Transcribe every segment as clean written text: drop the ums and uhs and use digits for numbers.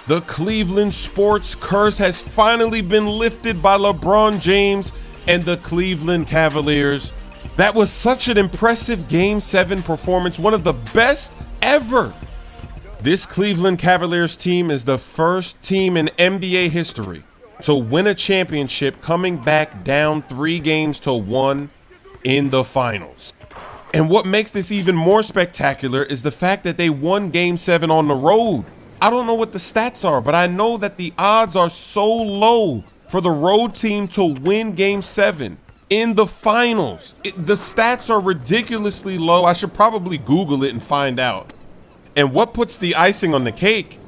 The Cleveland sports curse has finally been lifted by LeBron James and the Cleveland Cavaliers. That was such an impressive Game 7 performance, one of the best ever. This Cleveland Cavaliers team is the first team in NBA history to win a championship coming back down 3-1 in the finals. And what makes this even more spectacular is the fact that they won Game 7 on the road. I don't know what the stats are, but I know that the odds are so low for the road team to win Game 7 in the finals. The stats are ridiculously low. I should probably Google it and find out. And what puts the icing on the cake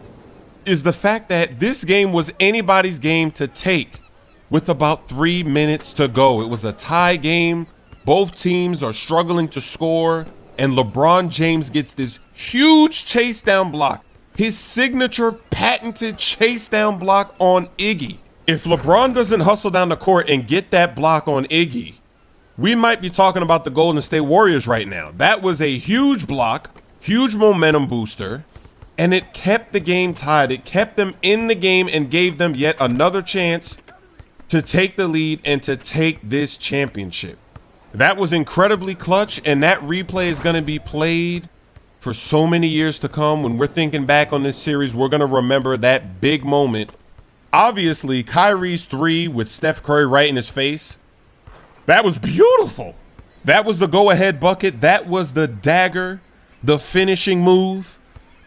is the fact that this game was anybody's game to take with about 3 minutes to go. It was a tie game. Both teams are struggling to score, and LeBron James gets this huge chase down block. His signature patented chase down block on Iggy. If LeBron doesn't hustle down the court and get that block on Iggy, we might be talking about the Golden State Warriors right now. That was a huge block, huge momentum booster, and it kept the game tied. It kept them in the game and gave them yet another chance to take the lead and to take this championship. That was incredibly clutch, and that replay is going to be played for so many years to come. When we're thinking back on this series, we're going to remember that big moment. Obviously, Kyrie's 3 with Steph Curry right in his face. That was beautiful. That was the go-ahead bucket. That was the dagger, the finishing move.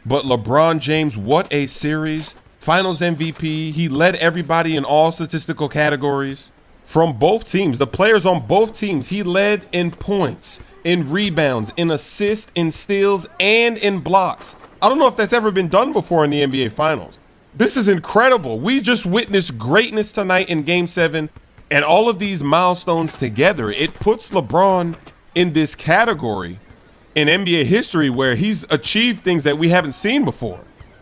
But LeBron James, what a series. Finals MVP. He led everybody in all statistical categories from both teams. The players on both teams, he led in points, in rebounds, in assists, in steals, and in blocks. I don't know if that's ever been done before in the NBA Finals. This is incredible. We just witnessed greatness tonight in Game 7, and all of these milestones together, it puts LeBron in this category in NBA history where he's achieved things that we haven't seen before.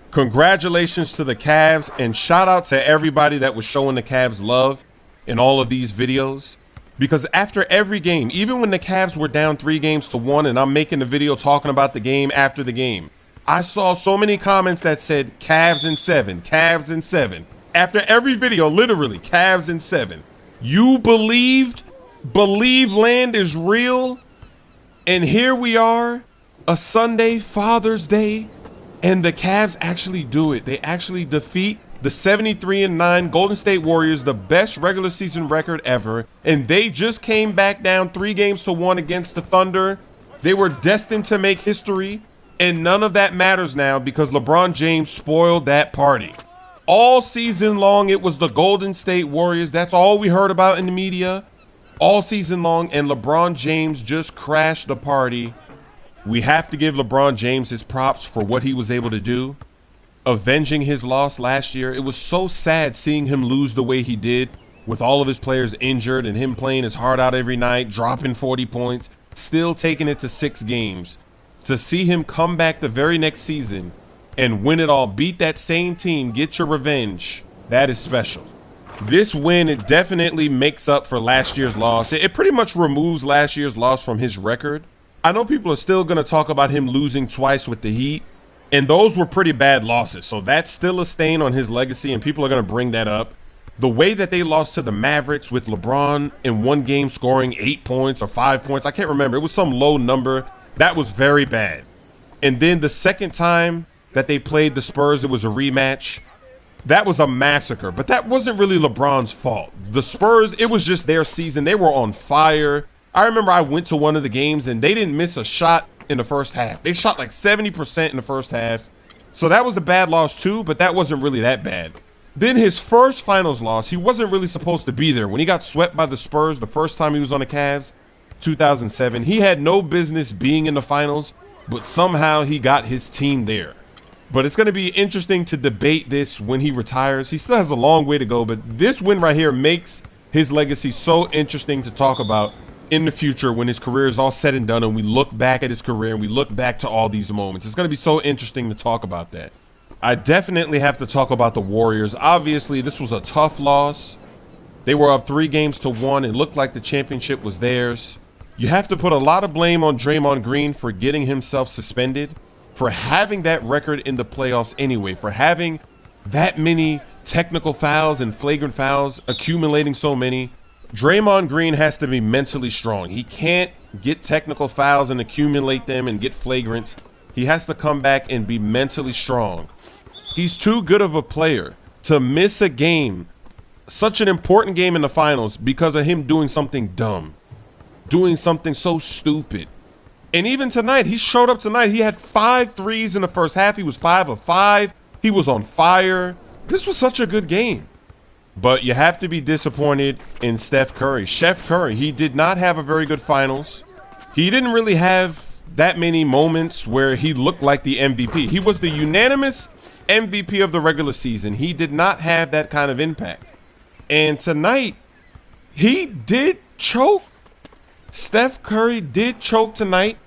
Congratulations to the Cavs, and shout out to everybody that was showing the Cavs love in all of these videos. Because after every game, even when the Cavs were down 3-1 and I'm making the video talking about the game after the game, I saw so many comments that said Cavs in 7, Cavs in 7. After every video, literally, Cavs in 7. You believe land is real. And here we are, a Sunday, Father's Day, and the Cavs actually do it. They actually defeat the 73-9 Golden State Warriors, the best regular season record ever, and they just came back down 3-1 against the Thunder. They were destined to make history, and none of that matters now because LeBron James spoiled that party. All season long, it was the Golden State Warriors. That's all we heard about in the media all season long, and LeBron James just crashed the party. We have to give LeBron James his props for what he was able to do, avenging his loss last year. It was so sad seeing him lose the way he did with all of his players injured and him playing his heart out every night, dropping 40 points, still taking it to 6 games. To see him come back the very next season and win it all, beat that same team, get your revenge, that is special. This win, it definitely makes up for last year's loss. It pretty much removes last year's loss from his record. I know people are still going to talk about him losing twice with the Heat, and those were pretty bad losses. So that's still a stain on his legacy, and people are going to bring that up. The way that they lost to the Mavericks with LeBron in one game scoring 8 points or 5 points, I can't remember. It was some low number. That was very bad. And then the second time that they played the Spurs, it was a rematch. That was a massacre, but that wasn't really LeBron's fault. The Spurs, it was just their season. They were on fire. I remember I went to one of the games and they didn't miss a shot in the first half. They shot like 70% in the first half. So that was a bad loss too, but that wasn't really that bad. Then his first finals loss, he wasn't really supposed to be there. When he got swept by the Spurs the first time he was on the Cavs, 2007, he had no business being in the finals, but somehow he got his team there. But it's going to be interesting to debate this when he retires. He still has a long way to go, but this win right here makes his legacy so interesting to talk about in the future when his career is all said and done and we look back at his career and we look back to all these moments. It's going to be so interesting to talk about that. I definitely have to talk about the Warriors. Obviously, this was a tough loss. They were up 3-1. It looked like the championship was theirs. You have to put a lot of blame on Draymond Green for getting himself suspended, for having that record in the playoffs anyway, for having that many technical fouls and flagrant fouls, accumulating so many. Draymond Green has to be mentally strong. He can't get technical fouls and accumulate them and get flagrants. He has to come back and be mentally strong. He's too good of a player to miss a game, such an important game in the finals, because of him doing something dumb, doing something so stupid. And even tonight, he showed up tonight. He had 5 threes in the first half. He was 5 of 5. He was on fire. This was such a good game. But you have to be disappointed in Steph Curry. Chef Curry, he did not have a very good finals. He didn't really have that many moments where he looked like the MVP. He was the unanimous MVP of the regular season. He did not have that kind of impact. And tonight, he did choke. Steph Curry did choke tonight.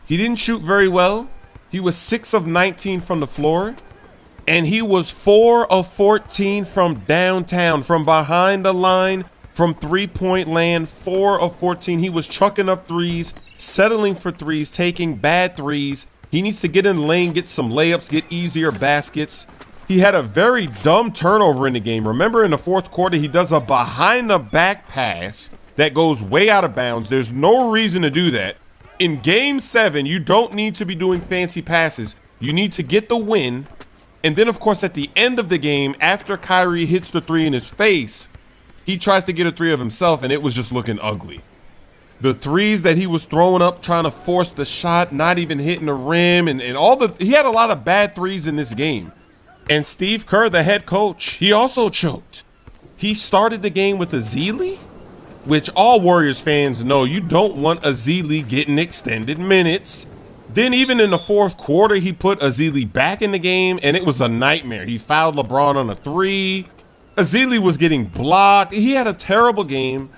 He didn't shoot very well. He was 6 of 19 from the floor. And he was 4 of 14 from downtown, from behind the line, from three-point land, 4 of 14. He was chucking up threes, settling for threes, taking bad threes. He needs to get in the lane, get some layups, get easier baskets. He had a very dumb turnover in the game. Remember in the fourth quarter, he does a behind-the-back pass that goes way out of bounds. There's no reason to do that. In Game 7, you don't need to be doing fancy passes. You need to get the win. And then, of course, at the end of the game, after Kyrie hits the 3 in his face, he tries to get a 3 of himself, and it was just looking ugly. The threes that he was throwing up, trying to force the shot, not even hitting the rim, and he had a lot of bad threes in this game. And Steve Kerr, the head coach, he also choked. He started the game with Ezeli, which all Warriors fans know you don't want Ezeli getting extended minutes. Then even in the fourth quarter, he put Ezeli back in the game, and it was a nightmare. He fouled LeBron on a 3. Ezeli was getting blocked. He had a terrible game.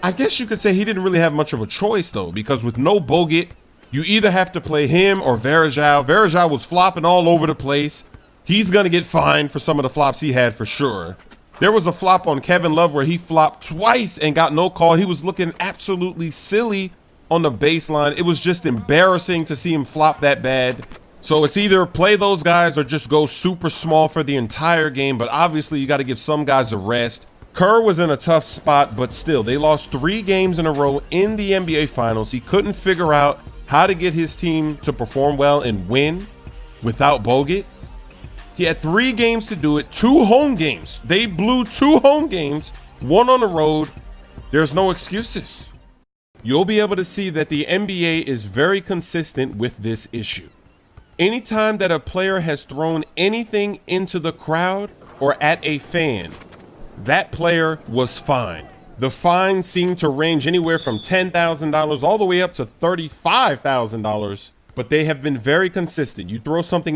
I guess you could say he didn't really have much of a choice, though, because with no Bogut, you either have to play him or Varejao. Varejao was flopping all over the place. He's going to get fined for some of the flops he had for sure. There was a flop on Kevin Love where he flopped twice and got no call. He was looking absolutely silly on the baseline. It was just embarrassing to see him flop that bad. So it's either play those guys or just go super small for the entire game. But obviously you got to give some guys a rest. Kerr was in a tough spot, but still they lost 3 games in a row in the NBA Finals. He couldn't figure out how to get his team to perform well and win without Bogut. He had 3 games to do it, 2 home games. They blew 2 home games, 1 on the road. There's no excuses. You'll be able to see that the NBA is very consistent with this issue. Anytime that a player has thrown anything into the crowd or at a fan, that player was fined. The fine seemed to range anywhere from $10,000 all the way up to $35,000, but they have been very consistent. You throw something